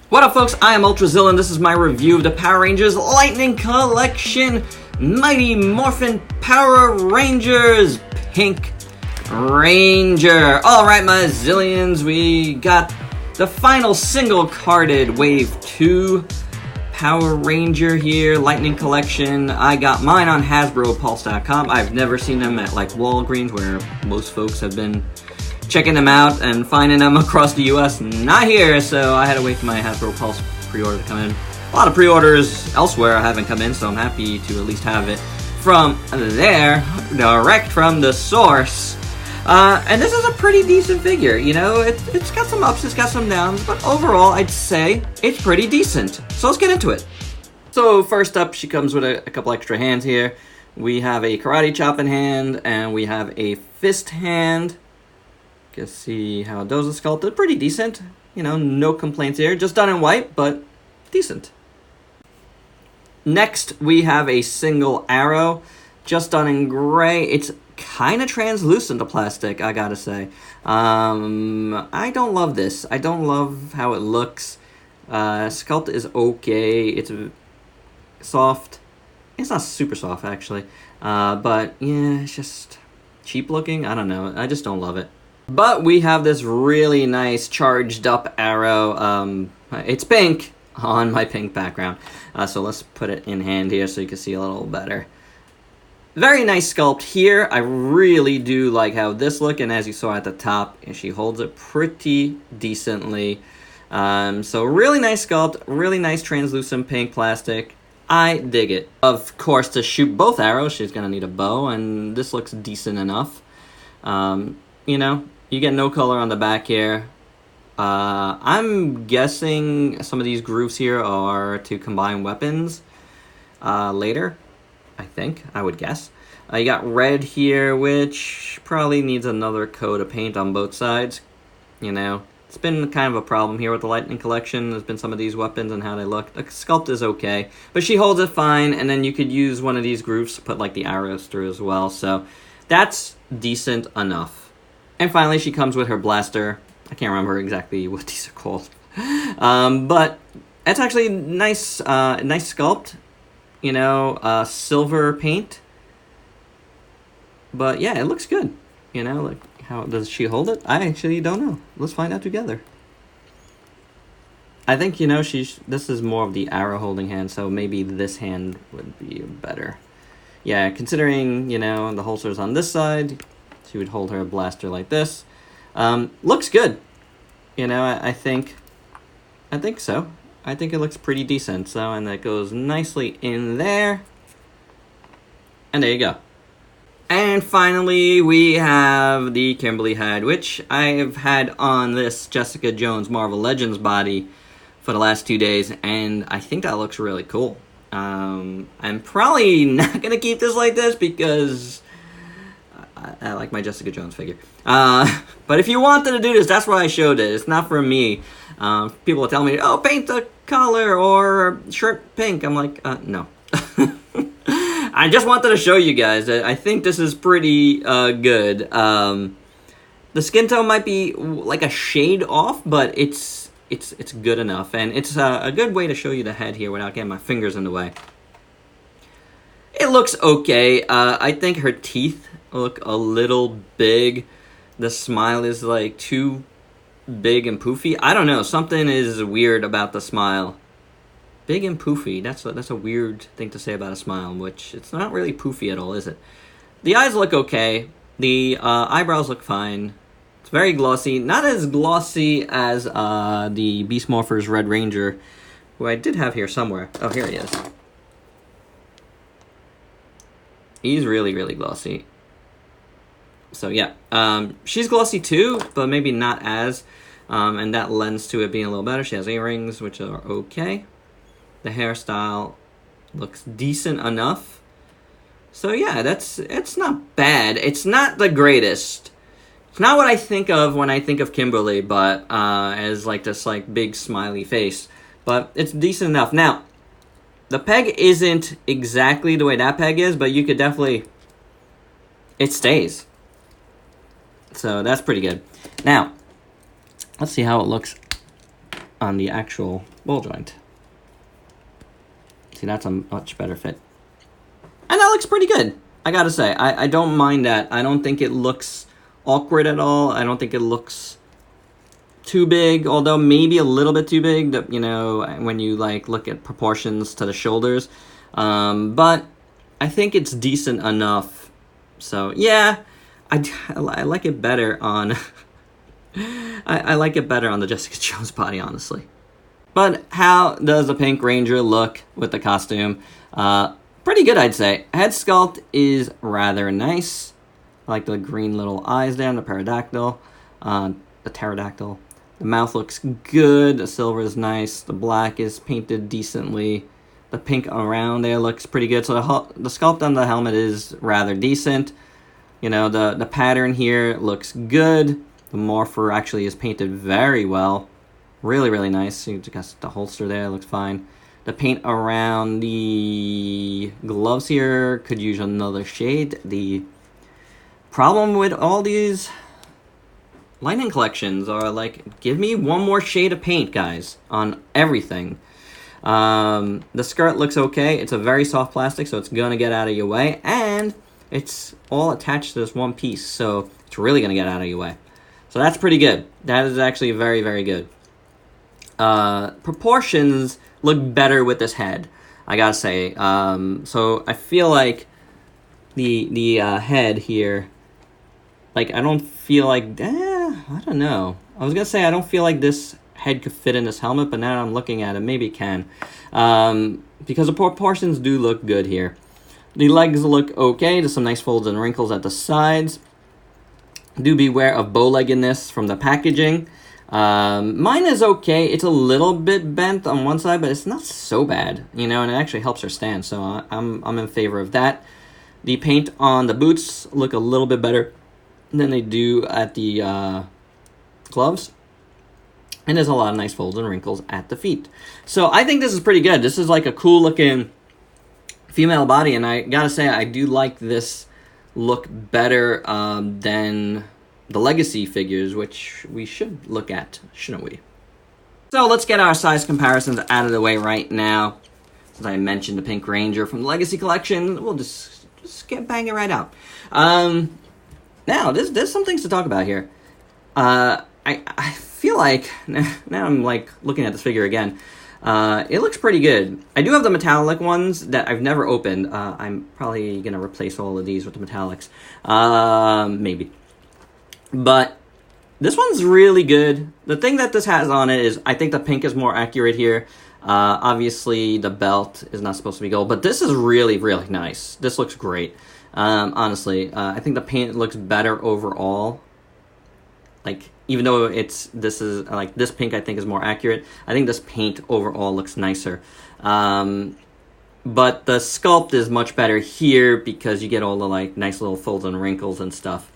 What up, folks? I am Ultrazilla, and this is my review of the Power Rangers Lightning Collection Mighty Morphin Power Rangers Pink Ranger. Alright, my zillions, we got the final single-carded Wave 2 Power Ranger here, Lightning Collection. I got mine on HasbroPulse.com. I've never seen them at, like, Walgreens, where most folks have been checking them out and finding them across the US. Not here, so I had to wait for my Hasbro Pulse pre-order to come in. A lot of pre-orders elsewhere haven't come in, so I'm happy to at least have it from there, direct from the source. And this is a pretty decent figure, you know? It's got some ups, it's got some downs, but overall, I'd say it's pretty decent. So let's get into it. So first up, she comes with a couple extra hands here. We have a karate chopping hand, and we have a fist hand. You see how those are sculpted. Pretty decent. You know, no complaints here. Just done in white, but decent. Next, we have a single arrow. Just done in gray. It's kind of translucent, the plastic, I gotta say. I don't love this. I don't love how it looks. Sculpt is okay. It's soft. It's not super soft, actually. But, yeah, it's just cheap looking. I don't know. I just don't love it. But we have this really nice charged up arrow. It's pink on my pink background. So let's put it in hand here so you can see a little better. Very nice sculpt here. I really do like how this looks, and as you saw at the top, she holds it pretty decently. So really nice sculpt, really nice translucent pink plastic. I dig it. Of course, to shoot both arrows, she's gonna need a bow, and this looks decent enough. You know, you get no color on the back here. I'm guessing some of these grooves here are to combine weapons later. I would guess. You got red here, which probably needs another coat of paint on both sides. You know, it's been kind of a problem here with the Lightning Collection. There's been some of these weapons and how they look. The sculpt is okay, but she holds it fine, and then you could use one of these grooves to put like the arrows through as well. So that's decent enough. And finally, she comes with her blaster. I can't remember exactly what these are called. But it's actually nice sculpt. You know, silver paint. But yeah, it looks good. You know, like, how does she hold it? I actually don't know. Let's find out together. I think, you know, this is more of the arrow holding hand, so maybe this hand would be better. Yeah, considering, you know, the holster's on this side, she would hold her blaster like this. Looks good. You know, I think so. I think it looks pretty decent. So, and that goes nicely in there. And there you go. And finally, we have the Kimberly Hyde, which I've had on this Jessica Jones Marvel Legends body for the last 2 days, and I think that looks really cool. I'm probably not going to keep this like this because I like my Jessica Jones figure. But if you wanted to do this, that's why I showed it. It's not for me. People will tell me, oh, paint the collar or shirt pink. I'm like, no. I just wanted to show you guys that I think this is pretty good. The skin tone might be like a shade off, but it's good enough. And it's a good way to show you the head here without getting my fingers in the way. It looks okay. I think her teeth look a little big. The smile is like too big and poofy. I don't know. Something is weird about the smile. Big and poofy. That's a weird thing to say about a smile, which it's not really poofy at all, is it? The eyes look okay. The eyebrows look fine. It's very glossy. Not as glossy as the Beast Morphers Red Ranger, who I did have here somewhere. Oh, here he is. He's really, really glossy. So yeah, she's glossy too, but maybe not as, and that lends to it being a little better. She has earrings, which are okay. The hairstyle looks decent enough. So yeah, it's not bad. It's not the greatest. It's not what I think of when I think of Kimberly, but as like this like big smiley face. But it's decent enough. Now, the peg isn't exactly the way that peg is, but you could definitely, it stays. So that's pretty good. Now, let's see how it looks on the actual ball joint. See, that's a much better fit. And that looks pretty good, I gotta say. I don't mind that. I don't think it looks awkward at all. I don't think it looks too big, although maybe a little bit too big, you know, when you like look at proportions to the shoulders. But I think it's decent enough. So yeah, I like it better on I like it better on the Jessica Jones body, honestly. But how does the Pink Ranger look with the costume? Pretty good, I'd say. Head sculpt is rather nice. I like the green little eyes there, and the pterodactyl. The pterodactyl. The mouth looks good. The silver is nice. The black is painted decently. The pink around there looks pretty good. So the sculpt on the helmet is rather decent. You know, the pattern here looks good. The morpher actually is painted very well. Really, really nice. You got the holster there, looks fine. The paint around the gloves here could use another shade. The problem with all these Lightning collections are like, give me one more shade of paint, guys, on everything. The skirt looks okay. It's a very soft plastic, so it's going to get out of your way. And it's all attached to this one piece, so it's really going to get out of your way. So that's pretty good. That is actually very, very good. Proportions look better with this head, I gotta say. So I feel like the head here, like, I don't feel like, I don't know. I was gonna say I don't feel like this head could fit in this helmet, but now I'm looking at it, maybe it can. Because the proportions do look good here. The legs look okay. There's some nice folds and wrinkles at the sides. Do beware of bow-leggedness from the packaging. Mine is okay. It's a little bit bent on one side, but it's not so bad, you know, and it actually helps her stand, so I'm in favor of that. The paint on the boots look a little bit better than they do at the gloves. And there's a lot of nice folds and wrinkles at the feet. So I think this is pretty good. This is like a cool looking female body, and I gotta say, I do like this look better than the Legacy figures, which we should look at, shouldn't we? So let's get our size comparisons out of the way right now. As I mentioned the Pink Ranger from the Legacy collection, we'll just bang it right out. Now, there's some things to talk about here. I feel like, now I'm like looking at this figure again, it looks pretty good. I do have the metallic ones that I've never opened. I'm probably going to replace all of these with the metallics. Maybe. But this one's really good. The thing that this has on it is, I think the pink is more accurate here. Obviously, the belt is not supposed to be gold, but this is really, really nice. This looks great. Honestly, I think the paint looks better overall. Like, even though this pink I think is more accurate, I think this paint overall looks nicer. But the sculpt is much better here because you get all the like nice little folds and wrinkles and stuff.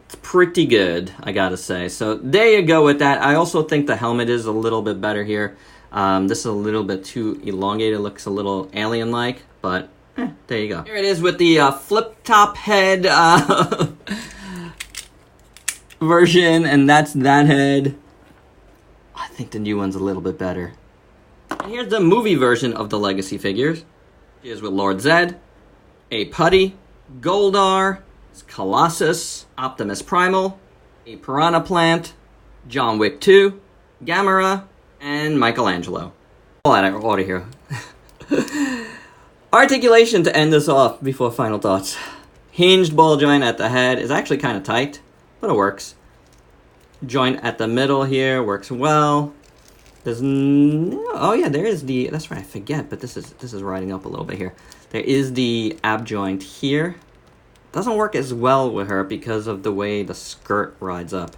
It's pretty good, I gotta say. So there you go with that. I also think the helmet is a little bit better here. This is a little bit too elongated. It looks a little alien-like, but there you go. Here it is with the flip-top head version, and that's that head. I think the new one's a little bit better. And here's the movie version of the Legacy figures. Here's with Lord Zed, a Putty, Goldar, Colossus, Optimus Primal, a Piranha Plant, John Wick 2, Gamera, and Michelangelo. All out of order here. Articulation to end this off before final thoughts. Hinged ball joint at the head is actually kind of tight, but it works. Joint at the middle here works well. There's oh yeah, there is the, that's right, I forget, but this is riding up a little bit here. There is the ab joint here. Doesn't work as well with her because of the way the skirt rides up.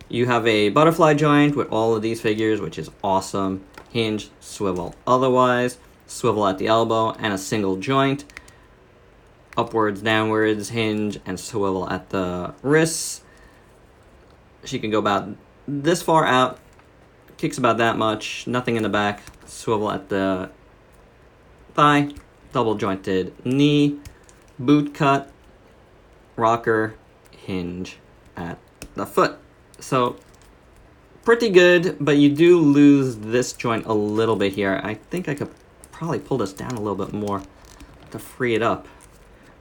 You have a butterfly joint with all of these figures, which is awesome. Hinge, swivel. Otherwise, swivel at the elbow and a single joint. Upwards, downwards, hinge, and swivel at the wrists. She can go about this far out. Kicks about that much. Nothing in the back. Swivel at the thigh. Double jointed knee. Boot cut. Rocker, hinge at the foot. So pretty good, but you do lose this joint a little bit here. I think I could probably pull this down a little bit more to free it up.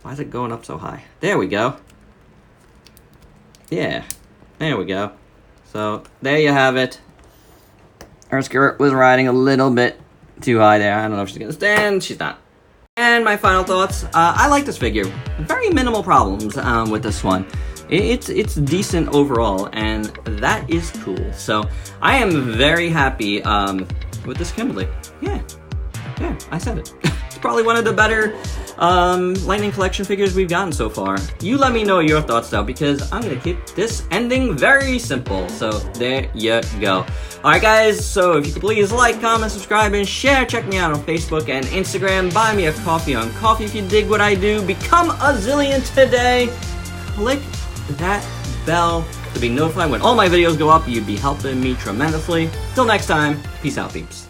Why is it going up so high? There we go. Yeah, there we go. So there you have it. Her skirt was riding a little bit too high there. I don't know if she's gonna stand. She's not. And my final thoughts. I like this figure. Very minimal problems with this one. It's decent overall, and that is cool. So I am very happy with this Kimberly. Yeah, I said it. It's probably one of the better Lightning Collection figures we've gotten so far. You let me know your thoughts though, because I'm gonna keep this ending very simple. So there you go. Alright guys, so if you could please like, comment, subscribe, and share. Check me out on Facebook and Instagram. Buy me a coffee on Coffee if you dig what I do. Become a Zillion today. Click that bell to be notified when all my videos go up. You'd be helping me tremendously. Till next time, peace out, peeps.